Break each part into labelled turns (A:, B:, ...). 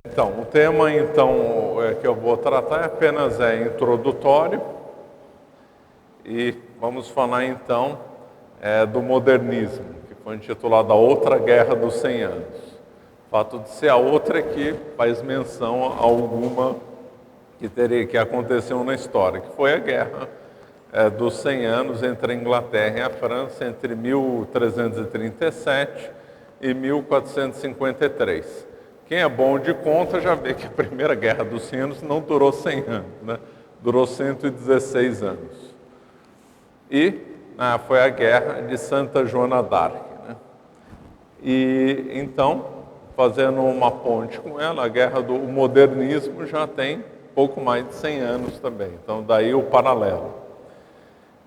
A: Então, o tema que eu vou tratar apenas introdutório e vamos falar então do modernismo, que foi intitulado A Outra Guerra dos 100 Anos. O fato de ser a outra é que faz menção a alguma que aconteceu na história, que foi a guerra dos 100 anos entre a Inglaterra e a França, entre 1337 e 1453. Quem é bom de conta já vê que a primeira guerra dos 100 anos não durou 100 anos, né? Durou 116 anos. E foi a guerra de Santa Joana d'Arc, né? E então, fazendo uma ponte com ela, a guerra do modernismo já tem pouco mais de 100 anos também. Então, daí o paralelo.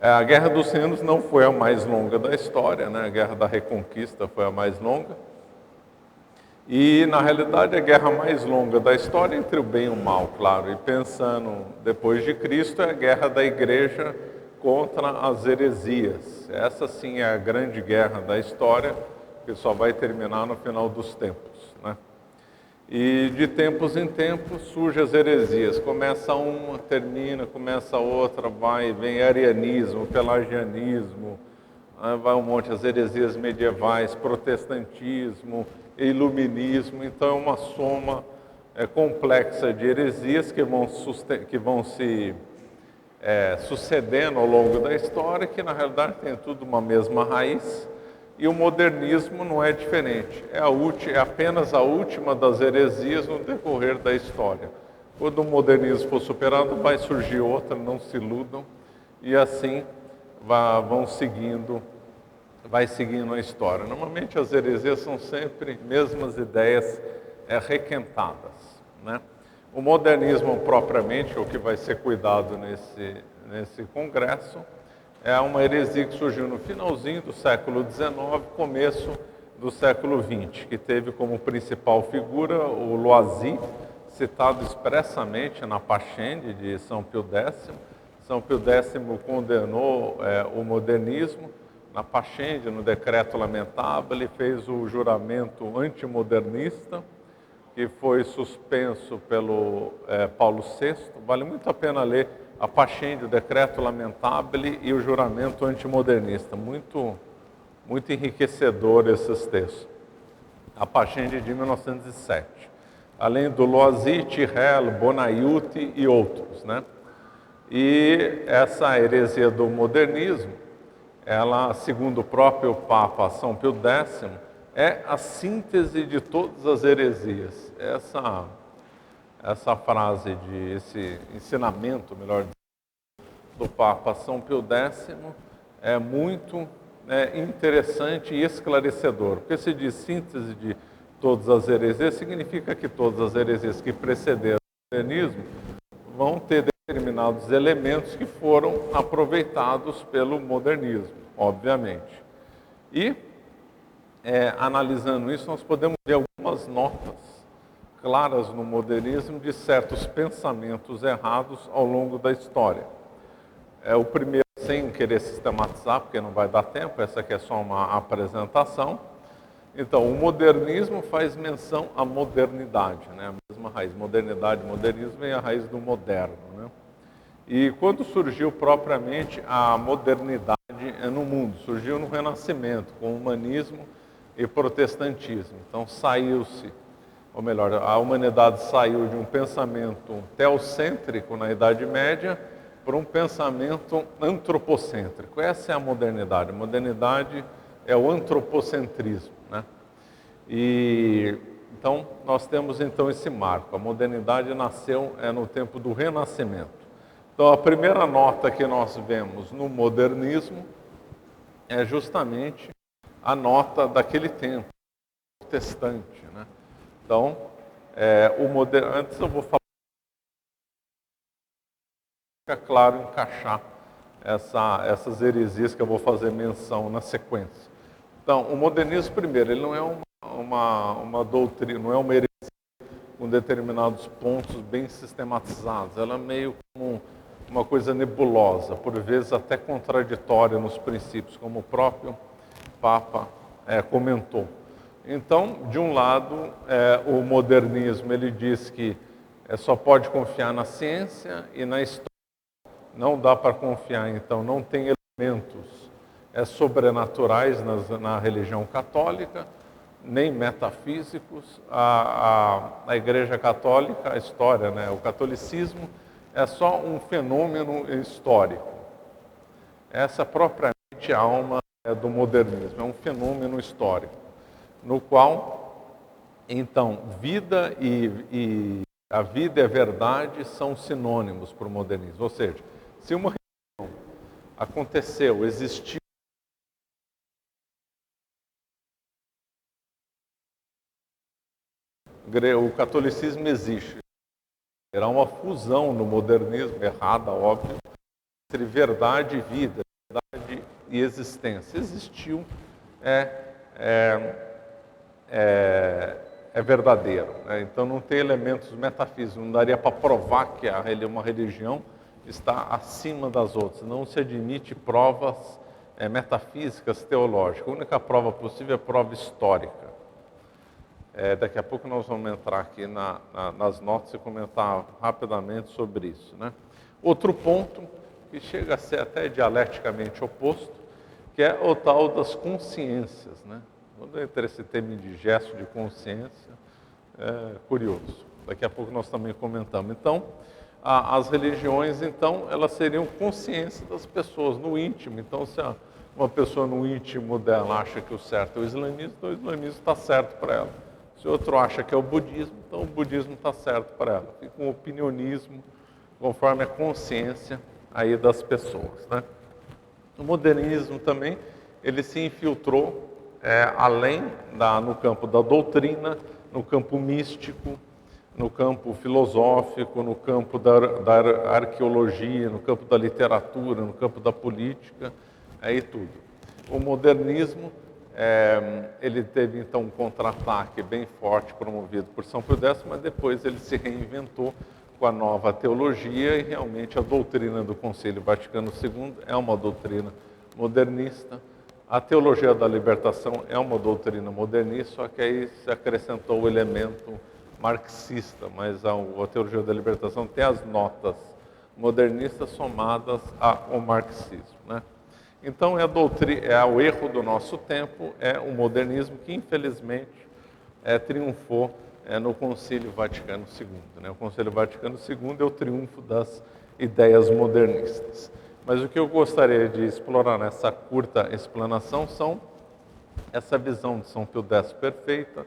A: A Guerra dos 100 Anos não foi a mais longa da história, né? A Guerra da Reconquista foi a mais longa. E, na realidade, a guerra mais longa da história entre o bem e o mal, claro. E pensando depois de Cristo, é a guerra da igreja contra as heresias. Essa sim é a grande guerra da história, que só vai terminar no final dos tempos, né? E de tempos em tempos surgem as heresias. Começa uma, termina, começa outra, vai, vem arianismo, pelagianismo, vai um monte, as heresias medievais, protestantismo, iluminismo. Então é uma soma complexa de heresias que vão se sucedendo ao longo da história, que na realidade tem tudo uma mesma raiz. E o modernismo não é diferente, é apenas a última das heresias no decorrer da história. Quando o modernismo for superado, vai surgir outra, não se iludam, e assim vai seguindo a história. Normalmente as heresias são sempre mesmas ideias requentadas, né? O modernismo propriamente, o que vai ser cuidado nesse congresso, é uma heresia que surgiu no finalzinho do século XIX, começo do século XX, que teve como principal figura o Loisy, citado expressamente na Pachende de São Pio X. São Pio X condenou o modernismo. Na Pachende, no Decreto Lamentável, ele fez o juramento antimodernista, que foi suspenso pelo Paulo VI. Vale muito a pena ler a Pachende, o Decreto Lamentável e o juramento antimodernista. Muito, muito enriquecedor esses textos. A Pachende de 1907. Além do Loisy, Tyrrell, Bonaiuti e outros, né? E essa heresia do modernismo, ela, segundo o próprio Papa São Pio X, é a síntese de todas as heresias. Essa frase, esse ensinamento, melhor dizendo, do Papa São Pio X é muito interessante e esclarecedor. Porque se diz síntese de todas as heresias, significa que todas as heresias que precederam o modernismo vão ter determinados elementos que foram aproveitados pelo modernismo, obviamente. E, analisando isso, nós podemos ver algumas notas claras no modernismo de certos pensamentos errados ao longo da história. O primeiro, sem querer sistematizar, porque não vai dar tempo, essa aqui é só uma apresentação. Então, o modernismo faz menção à modernidade, né? A mesma raiz, modernidade, modernismo vem a raiz do moderno, né? E quando surgiu propriamente a modernidade no mundo? Surgiu no Renascimento, com o humanismo e protestantismo. Então saiu-se, ou melhor, a humanidade saiu de um pensamento teocêntrico na Idade Média para um pensamento antropocêntrico. Essa é a modernidade. A modernidade é o antropocentrismo, né? E então nós temos então esse marco. A modernidade nasceu no tempo do Renascimento. Então a primeira nota que nós vemos no modernismo é justamente a nota daquele tempo, protestante, né? Então, antes eu vou falar, fica claro encaixar essas heresias que eu vou fazer menção na sequência. Então, o modernismo, primeiro, ele não é uma doutrina, não é uma heresia com determinados pontos bem sistematizados. Ela é meio como uma coisa nebulosa, por vezes até contraditória nos princípios, como o próprio Papa comentou. Então, de um lado, o modernismo ele diz que só pode confiar na ciência e na história. Não dá para confiar, então, não tem elementos sobrenaturais na religião católica, nem metafísicos. A Igreja Católica, a história, né, o catolicismo, é só um fenômeno histórico. Essa propriamente a alma do modernismo, é um fenômeno histórico, no qual, então, vida e a vida e a verdade são sinônimos para o modernismo. Ou seja, se uma religião aconteceu, existiu, o catolicismo existe. Será uma fusão no modernismo, errada, óbvio, entre verdade e vida, verdade e existência. Existiu, é verdadeiro, né? Então não tem elementos metafísicos, não daria para provar que uma religião está acima das outras. Não se admite provas metafísicas, teológicas. A única prova possível é a prova histórica. Daqui a pouco nós vamos entrar aqui nas notas e comentar rapidamente sobre isso, né? Outro ponto, que chega a ser até dialeticamente oposto, que é o tal das consciências, né? Quando entra esse termo de gesto de consciência, é curioso. Daqui a pouco nós também comentamos. Então, as religiões, então, elas seriam consciência das pessoas, no íntimo. Então, se uma pessoa no íntimo dela acha que o certo é o islamismo, então o islamismo está certo para ela. Se outro acha que é o budismo, então o budismo está certo para ela. Fica um opinionismo conforme a consciência aí das pessoas, né? O modernismo também, ele se infiltrou além no campo da doutrina, no campo místico, no campo filosófico, no campo da arqueologia, no campo da literatura, no campo da política, aí tudo. O modernismo, ele teve então um contra-ataque bem forte promovido por São Pio X, mas depois ele se reinventou com a nova teologia e realmente a doutrina do Concílio Vaticano II é uma doutrina modernista. A teologia da libertação é uma doutrina modernista, só que aí se acrescentou o elemento marxista, mas a teologia da libertação tem as notas modernistas somadas ao marxismo, né? Então, o erro do nosso tempo, é o modernismo que, infelizmente, triunfou no Concílio Vaticano II. Né? O Concílio Vaticano II é o triunfo das ideias modernistas. Mas o que eu gostaria de explorar nessa curta explanação são essa visão de São Pio X perfeita,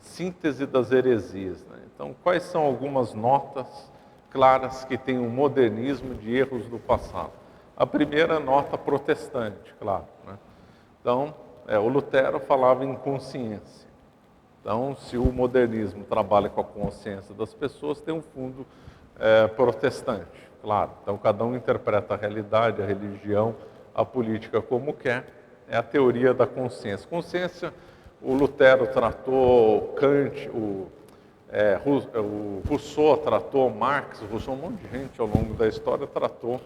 A: síntese das heresias, né? Então, quais são algumas notas claras que têm o modernismo de erros do passado? A primeira nota protestante, claro, né? Então, o Lutero falava em consciência. Então, se o modernismo trabalha com a consciência das pessoas, tem um fundo protestante, claro. Então, cada um interpreta a realidade, a religião, a política como quer. É a teoria da consciência. Consciência, o Lutero tratou, Kant, o Rousseau tratou, Marx, Rousseau, um monte de gente ao longo da história tratou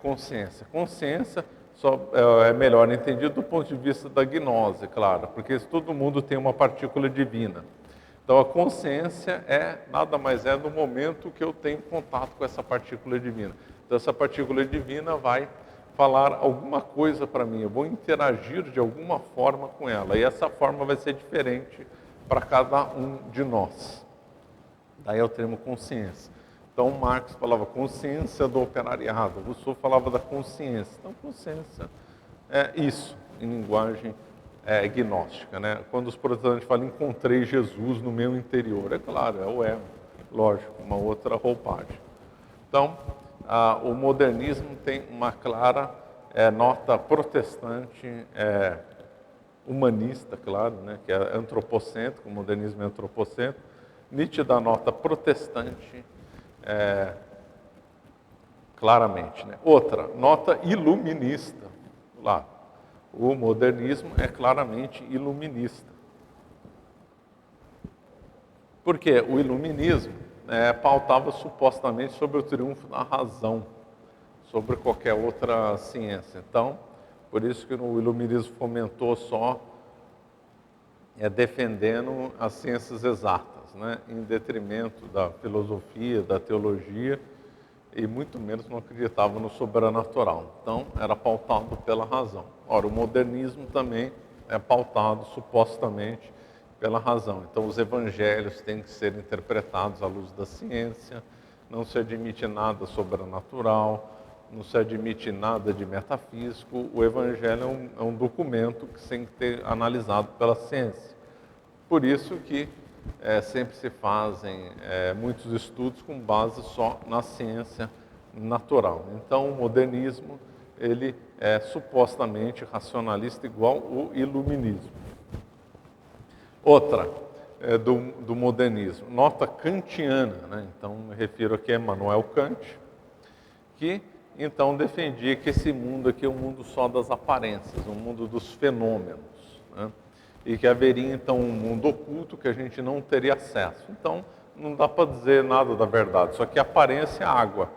A: consciência. Consciência só é melhor entendido do ponto de vista da gnose, claro, porque todo mundo tem uma partícula divina. Então a consciência nada mais é no momento que eu tenho contato com essa partícula divina. Então essa partícula divina vai falar alguma coisa para mim, eu vou interagir de alguma forma com ela, e essa forma vai ser diferente para cada um de nós. Daí é o termo consciência. Então Marx falava consciência do operariado, Rousseau falava da consciência. Então consciência é isso, em linguagem gnóstica, né? Quando os protestantes falam encontrei Jesus no meu interior, é claro, é o ego, lógico, uma outra roupagem. Então, o modernismo tem uma clara nota protestante, humanista, claro, né? Que é antropocêntrico, o modernismo é antropocêntrico, nítida nota protestante, claramente, né? Outra, nota iluminista, lá. O modernismo é claramente iluminista. Porque o iluminismo pautava supostamente sobre o triunfo da razão, sobre qualquer outra ciência. Então, por isso que o iluminismo fomentou só defendendo as ciências exatas, né? Em detrimento da filosofia, da teologia, e muito menos não acreditava no sobrenatural. Então, era pautado pela razão. Ora, o modernismo também é pautado, supostamente, pela razão. Então, os evangelhos têm que ser interpretados à luz da ciência, não se admite nada sobrenatural, não se admite nada de metafísico. O evangelho é um documento que tem que ser analisado pela ciência. Por isso que sempre se fazem muitos estudos com base só na ciência natural. Então, o modernismo ele é supostamente racionalista igual o iluminismo. Outra do modernismo, nota kantiana, né? Então, me refiro aqui a Immanuel Kant, que então defendia que esse mundo aqui é um mundo só das aparências, um mundo dos fenômenos, né? E que haveria então um mundo oculto que a gente não teria acesso. Então, não dá para dizer nada da verdade, só que a aparência é água.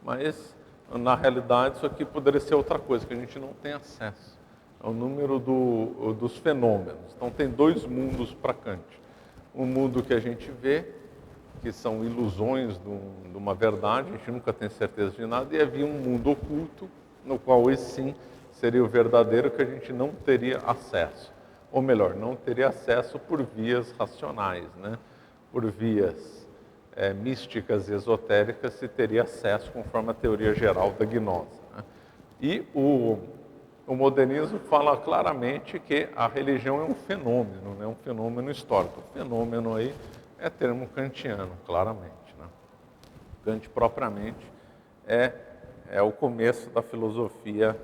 A: Mas, na realidade, isso aqui poderia ser outra coisa, que a gente não tem acesso. É o número dos fenômenos. Então, tem dois mundos para Kant. Um mundo que a gente vê, que são ilusões de uma verdade, a gente nunca tem certeza de nada, e havia um mundo oculto, no qual esse sim seria o verdadeiro, que a gente não teria acesso. Ou melhor, não teria acesso por vias racionais, né? Por vias místicas e esotéricas, se teria acesso conforme a teoria geral da gnose, né? E o modernismo fala claramente que a religião é um fenômeno, né? Um fenômeno histórico. O fenômeno aí é termo kantiano, claramente, né? Kant propriamente é o começo da filosofia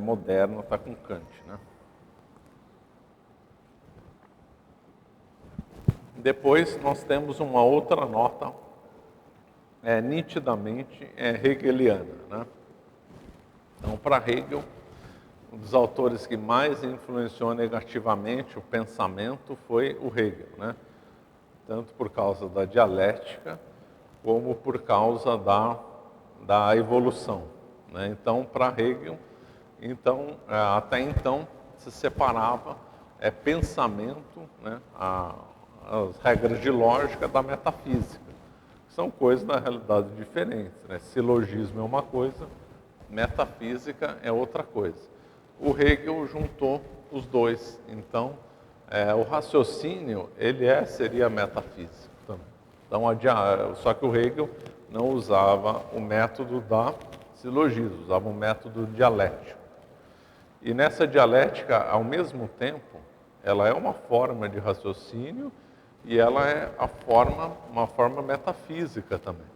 A: moderna, está com Kant, né? Depois nós temos uma outra nota nitidamente hegeliana, né? Então, para Hegel, um dos autores que mais influenciou negativamente o pensamento foi o Hegel, né? Tanto por causa da dialética, como por causa da evolução, né? Então, para Hegel, até então, se separava pensamento, né? As regras de lógica da metafísica. São coisas, na realidade, diferentes, né? Silogismo é uma coisa, metafísica é outra coisa. O Hegel juntou os dois. Então, o raciocínio, seria metafísico também. Então, só que o Hegel não usava o método da silogismo, usava o método dialético. E nessa dialética, ao mesmo tempo, ela é uma forma de raciocínio e ela é uma forma metafísica também.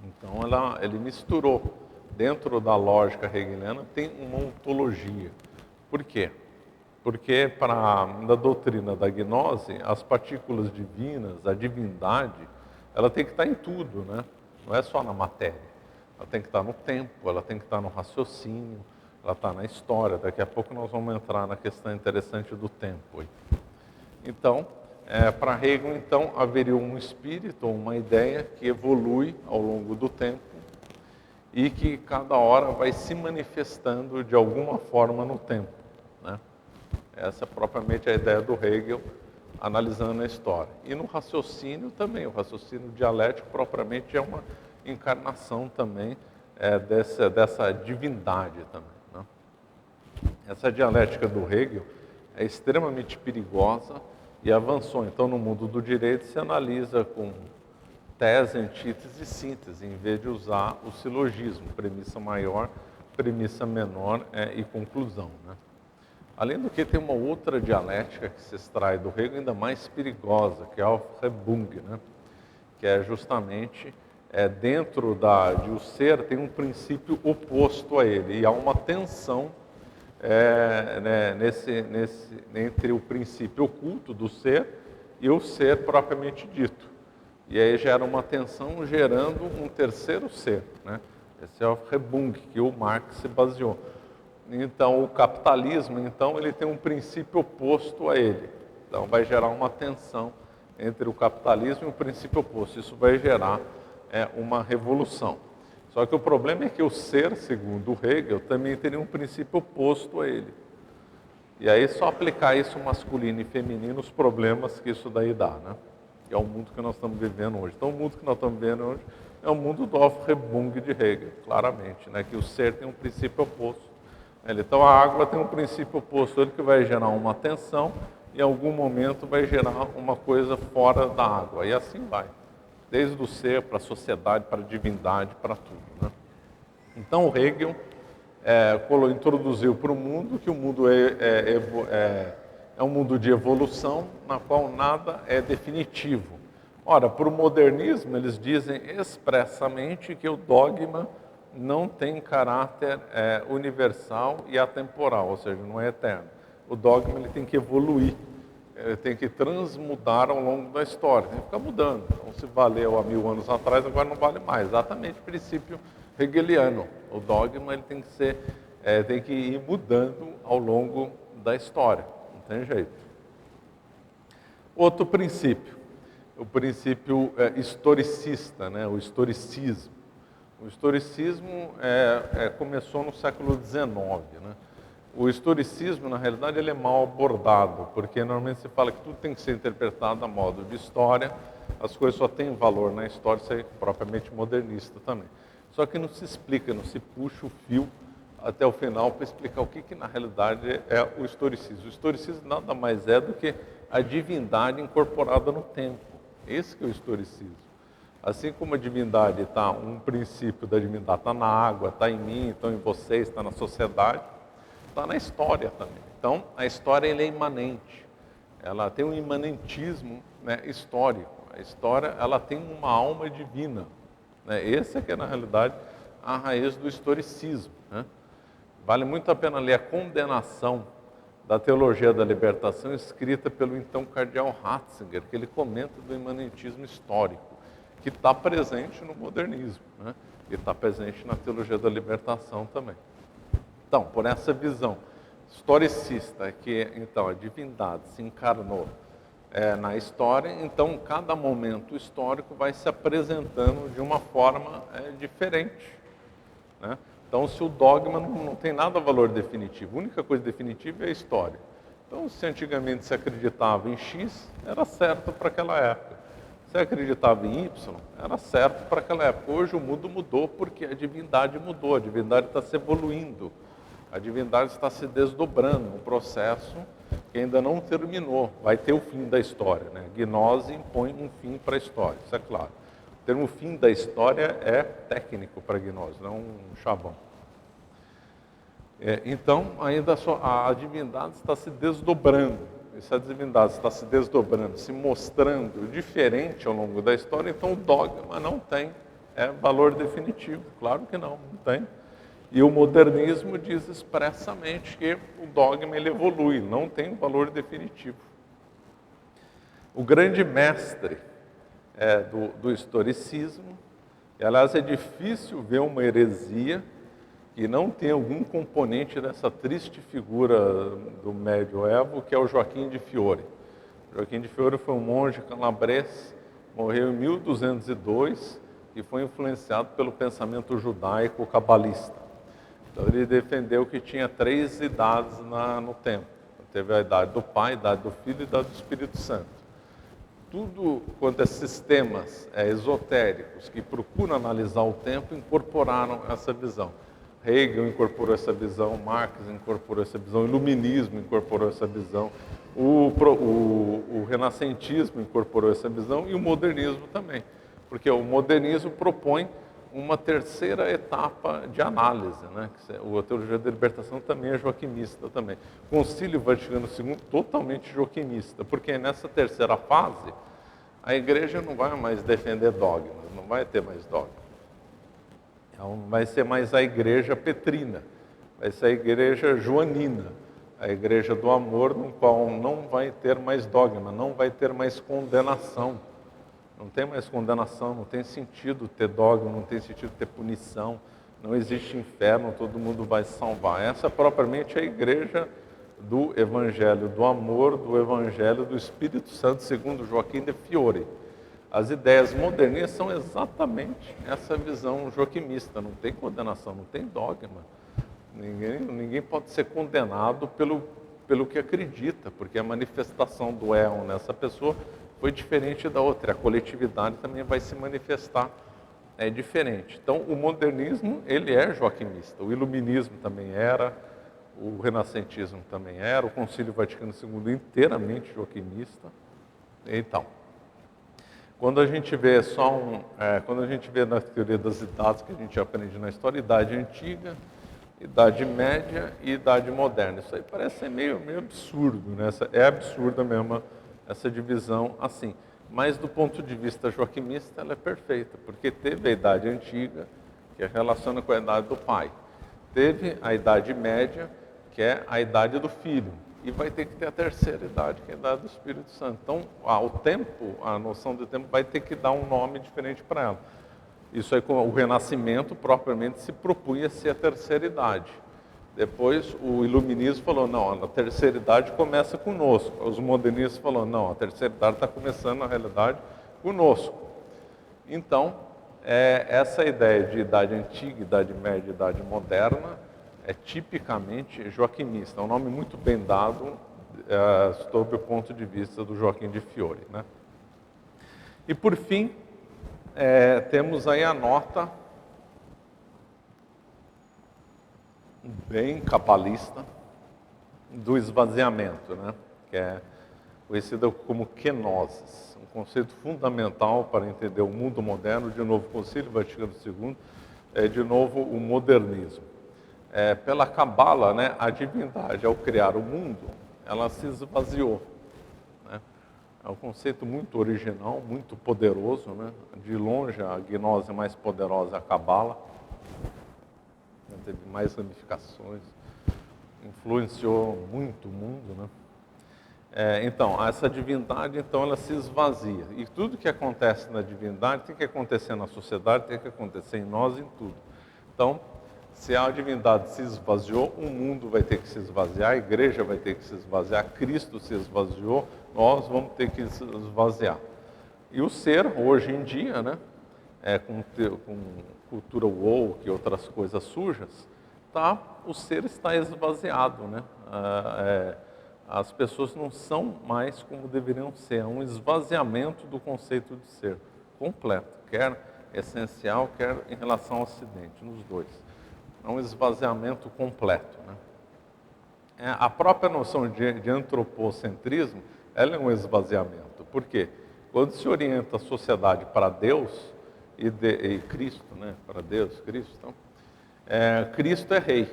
A: Então, ele misturou. Dentro da lógica hegeliana tem uma ontologia. Por quê? Porque na doutrina da gnose, as partículas divinas, a divindade, ela tem que estar em tudo, né? Não é só na matéria. Ela tem que estar no tempo, ela tem que estar no raciocínio, ela está na história. Daqui a pouco nós vamos entrar na questão interessante do tempo. Então, para Hegel, então, haveria um espírito, uma ideia que evolui ao longo do tempo e que cada hora vai se manifestando de alguma forma no tempo, né? Essa é propriamente a ideia do Hegel, analisando a história. E no raciocínio também, o raciocínio dialético propriamente é uma encarnação também dessa divindade também, né? Essa dialética do Hegel é extremamente perigosa e avançou. Então, no mundo do direito, se analisa com tese, antítese e síntese, em vez de usar o silogismo, premissa maior, premissa menor e conclusão, né? Além do que, tem uma outra dialética que se extrai do Hegel, ainda mais perigosa, que é a Aufhebung, né? Que é justamente dentro de o ser tem um princípio oposto a ele, e há uma tensão né, entre o princípio oculto do ser e o ser propriamente dito. E aí gera uma tensão, gerando um terceiro ser, né? Esse é o Aufhebung, que o Marx se baseou. Então, o capitalismo, ele tem um princípio oposto a ele. Então, vai gerar uma tensão entre o capitalismo e o princípio oposto. Isso vai gerar uma revolução. Só que o problema é que o ser, segundo Hegel, também teria um princípio oposto a ele. E aí só aplicar isso masculino e feminino, os problemas que isso daí dá, né? Que é o mundo que nós estamos vivendo hoje. Então o mundo que nós estamos vivendo hoje é o mundo do Aufhebung de Hegel, claramente, né? Que o ser tem um princípio oposto. Então a água tem um princípio oposto, ele que vai gerar uma tensão, e em algum momento vai gerar uma coisa fora da água, e assim vai. Desde o ser para a sociedade, para a divindade, para tudo, né? Então o Hegel introduziu para o mundo que o mundo é um mundo de evolução, na qual nada é definitivo. Ora, para o modernismo, eles dizem expressamente que o dogma não tem caráter universal e atemporal, ou seja, não é eterno. O dogma ele tem que evoluir, ele tem que transmudar ao longo da história, tem que ficar mudando. Então, se valeu há 1000 anos atrás, agora não vale mais. Exatamente o princípio hegeliano. O dogma ele tem que ir mudando ao longo da história, não tem jeito. Outro princípio, o princípio historicista, né? O historicismo. O historicismo começou no século XIX, né? O historicismo, na realidade, ele é mal abordado, porque normalmente se fala que tudo tem que ser interpretado a modo de história, as coisas só têm valor na história, isso é propriamente modernista também. Só que não se explica, não se puxa o fio até o final para explicar o que na realidade é o historicismo. O historicismo nada mais é do que a divindade incorporada no tempo. Esse que é o historicismo. Assim como a divindade está, um princípio da divindade está na água, está em mim, está em vocês, está na sociedade, está na história também. Então, a história ela é imanente. Ela tem um imanentismo, né, histórico. A história ela tem uma alma divina. Esse é que é, na realidade, a raiz do historicismo, né? Vale muito a pena ler a condenação da teologia da libertação, escrita pelo então cardeal Ratzinger, que ele comenta do imanentismo histórico, que está presente no modernismo, né? E está presente na teologia da libertação também. Então, por essa visão historicista, que então a divindade se encarnou na história, então cada momento histórico vai se apresentando de uma forma diferente, né? Então, se o dogma não tem nada valor definitivo, a única coisa definitiva é a história. Então, se antigamente se acreditava em X, era certo para aquela época. Se acreditava em Y, era certo para aquela época. Hoje o mundo mudou porque a divindade mudou, a divindade está se evoluindo, a divindade está se desdobrando, um processo que ainda não terminou, vai ter o fim da história, né? A gnose impõe um fim para a história, isso é claro. O termo fim da história é técnico para a gnose, não um chavão. Então, ainda a divindade está se desdobrando. Essa divindade está se desdobrando, se mostrando diferente ao longo da história, então o dogma não tem valor definitivo. Claro que não tem. E o modernismo diz expressamente que o dogma ele evolui, não tem valor definitivo. O grande mestre do historicismo, e, aliás, é difícil ver uma heresia que não tem algum componente dessa triste figura do medioevo, que é o Joaquim de Fiore. Joaquim de Fiore foi um monge calabrese, morreu em 1202 e foi influenciado pelo pensamento judaico cabalista. Então ele defendeu que tinha 3 idades no tempo. Teve a idade do Pai, a idade do Filho e a idade do Espírito Santo. Tudo quanto é sistemas esotéricos que procuram analisar o tempo, incorporaram essa visão. Hegel incorporou essa visão, Marx incorporou essa visão, o Iluminismo incorporou essa visão, o Renascentismo incorporou essa visão e o modernismo também. Porque o modernismo propõe uma terceira etapa de análise, né? A teologia da libertação também é joaquimista também. O Concílio Vaticano II totalmente joaquimista, porque nessa terceira fase a igreja não vai mais defender dogmas, não vai ter mais dogma. Então, vai ser mais a igreja petrina, vai ser a igreja joanina, a igreja do amor, no qual não vai ter mais dogma, não vai ter mais condenação. Não tem mais condenação, não tem sentido ter dogma, não tem sentido ter punição, não existe inferno, todo mundo vai se salvar. Essa propriamente é a igreja do evangelho do amor, do evangelho do Espírito Santo, segundo Joaquim de Fiore. As ideias modernistas são exatamente essa visão joaquimista, não tem condenação, não tem dogma. Ninguém pode ser condenado pelo pelo que acredita, porque a manifestação do éon nessa pessoa foi diferente da outra. A coletividade também vai se manifestar diferente. Então, o modernismo, ele é joaquimista. O iluminismo também era, o renascentismo também era, o Concílio Vaticano II inteiramente joaquimista. Então, quando a gente vê quando a gente vê na teoria das idades que a gente aprende na história, idade antiga, idade média e idade moderna. Isso aí parece ser meio absurdo, né? É absurda mesmo essa divisão assim. Mas do ponto de vista joaquimista, ela é perfeita, porque teve a idade antiga, que relaciona com a idade do pai. Teve a idade média, que é a idade do filho. E vai ter que ter a terceira idade, que é a idade do Espírito Santo. Então, o tempo, a noção do tempo vai ter que dar um nome diferente para ela. Isso aí, o Renascimento propriamente se propunha ser a terceira idade. Depois o Iluminismo falou, não, a terceira idade começa conosco. Os modernistas falaram, não, a terceira idade está começando, na realidade, conosco. Então, essa ideia de idade antiga, idade média, idade moderna, é tipicamente joaquimista. É um nome muito bem dado sob o ponto de vista do Joaquim de Fiore, né? E por fim, temos aí a nota bem cabalista do esvaziamento, né? Que é conhecida como kenosis, um conceito fundamental para entender o mundo moderno, de novo o Concílio Vaticano II, de novo o modernismo. Pela Cabala, né, a divindade, ao criar o mundo, ela se esvaziou, né? É um conceito muito original, muito poderoso, né? De longe, a gnose mais poderosa é a Cabala. Teve mais ramificações, influenciou muito o mundo, né? Então, essa divindade, então, ela se esvazia. E tudo que acontece na divindade tem que acontecer na sociedade, tem que acontecer em nós, em tudo. Então, se a divindade se esvaziou, o mundo vai ter que se esvaziar, a igreja vai ter que se esvaziar, Cristo se esvaziou, nós vamos ter que se esvaziar. E o ser, hoje em dia, né, com cultura woke e outras coisas sujas, o ser está esvaziado, né? As pessoas não são mais como deveriam ser, é um esvaziamento do conceito de ser completo, quer essencial, quer em relação ao Ocidente, nos dois. É um esvaziamento completo, né? A própria noção de antropocentrismo, ela é um esvaziamento. Por quê? Quando se orienta a sociedade para Deus e Cristo, né? Para Deus, Cristo, então, Cristo é rei,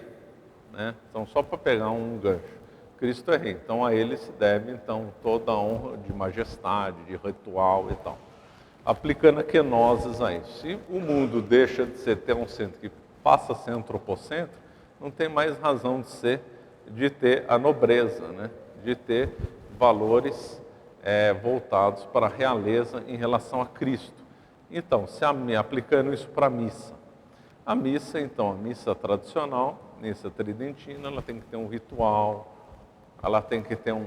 A: né? Então, só para pegar um gancho, Cristo é rei. Então, a ele se deve, então, toda a honra de majestade, de ritual e tal. Aplicando a kenosis a isso. Se o mundo deixa de ser teocêntrico que passa a ser antropocêntrico, não tem mais razão de ser, de ter a nobreza, né? De ter valores voltados para a realeza em relação a Cristo. Então, aplicando isso para a missa. A missa, então, a missa tradicional, missa tridentina, ela tem que ter um ritual, ela tem que ter um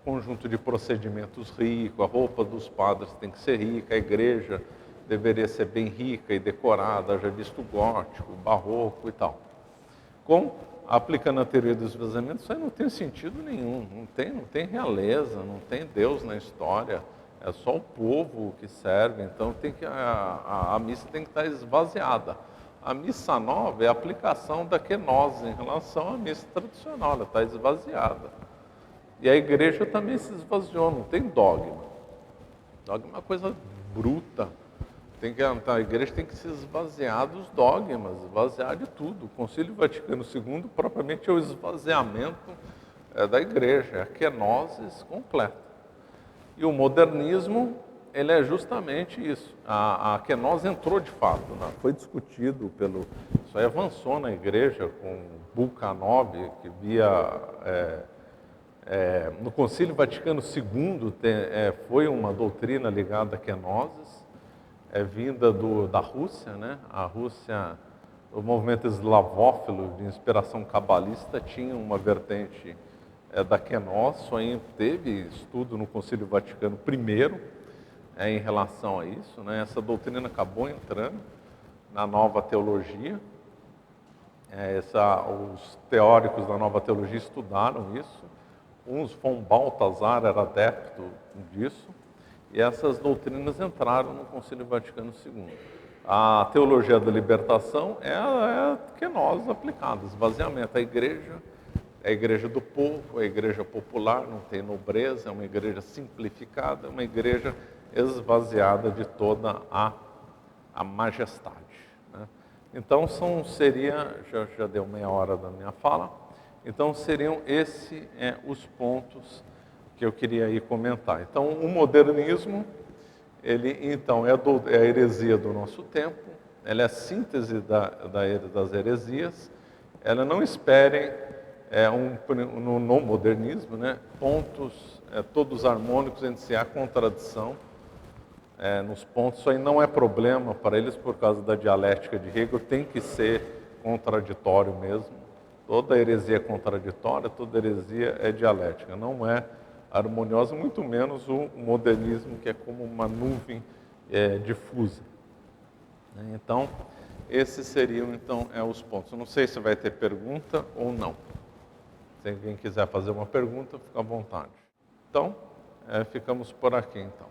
A: conjunto de procedimentos rico, a roupa dos padres tem que ser rica, a igreja deveria ser bem rica e decorada, já visto gótico, barroco e tal. Aplicando a teoria do esvaziamento, isso aí não tem sentido nenhum, não tem realeza, não tem Deus na história, é só o povo que serve, então a missa tem que estar esvaziada. A missa nova é a aplicação da kenosis em relação à missa tradicional, ela está esvaziada. E a igreja também se esvaziou, não tem dogma. Dogma é uma coisa bruta. A igreja tem que se esvaziar dos dogmas, esvaziar de tudo. O Concílio Vaticano II propriamente é o esvaziamento da igreja, é a kenosis completa. E o modernismo, ele é justamente isso. A kenosis entrou de fato, né? Foi discutido isso aí avançou na igreja com Bulkanov, que via no Concílio Vaticano II foi uma doutrina ligada à kenosis, vinda da Rússia, né? A Rússia, o movimento eslavófilo de inspiração cabalista tinha uma vertente da kenosis, só teve estudo no Concílio Vaticano I em relação a isso, né? Essa doutrina acabou entrando na nova teologia. Os teóricos da nova teologia estudaram isso. Uns, von Balthasar era adepto disso, e essas doutrinas entraram no Concílio Vaticano II. A teologia da libertação é a kenosis aplicada, esvaziamento. A igreja é a igreja do povo, é a igreja popular, não tem nobreza, é uma igreja simplificada, é uma igreja esvaziada de toda a majestade. Né? Então, já deu meia hora da minha fala, então seriam os pontos que eu queria aí comentar. Então, o modernismo, ele então é a heresia do nosso tempo, ela é a síntese das heresias. Ela não esperem no modernismo, né, pontos todos harmônicos entre si, há contradição nos pontos. Isso aí não é problema para eles por causa da dialética de Hegel, tem que ser contraditório mesmo. Toda heresia é contraditória, toda heresia é dialética, não é harmoniosa, muito menos o modernismo, que é como uma nuvem difusa. Então, esses seriam então os pontos. Eu não sei se vai ter pergunta ou não. Se alguém quiser fazer uma pergunta, fica à vontade. Então, ficamos por aqui então.